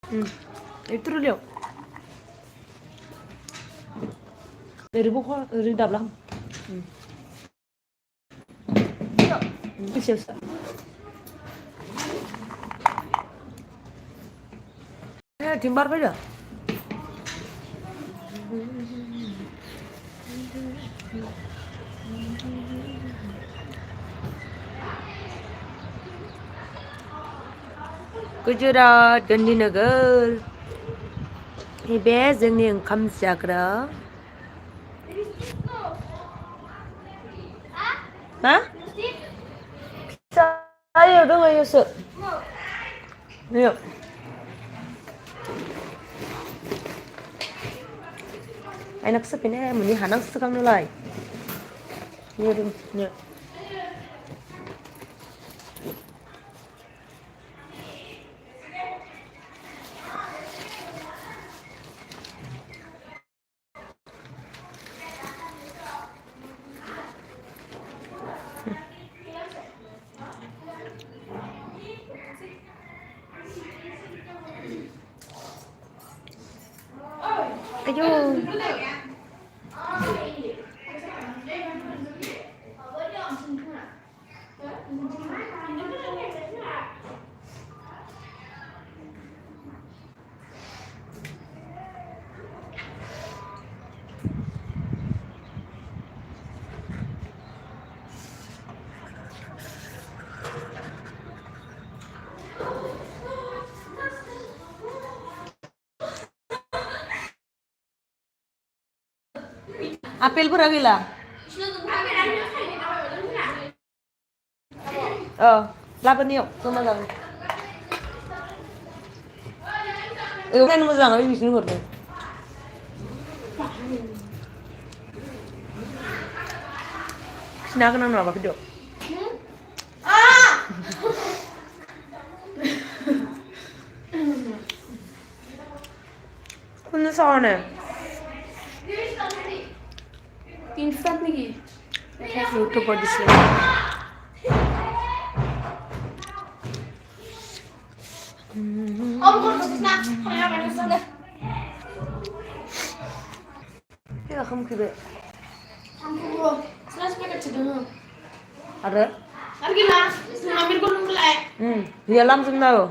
Itu dulu. Dari buku, dari dalam. Bisa. Timbar beda. Gujarat Gandhinagar. बे जोंनि ओंखाम जाग्रा मा जायो रोङायोसो आइनाखौसो फैनो मोननि हानांसो सिगांनोलाय ayo आपेलफोरा गैला लाबोनायाव जमा जागोन नायनो मोजां बिदिनो हरदों सिना गोनां नङाबा फैद' कुन सावने 3 सात नहीं की यूट्यूब पर दिस अब कौन सा स्नैक खाया मैंने सुना ya kamu kira हमको स्नैक्स पैकेट से दो ada अरे ना नमीर को नंबर लाए dia langsung tahu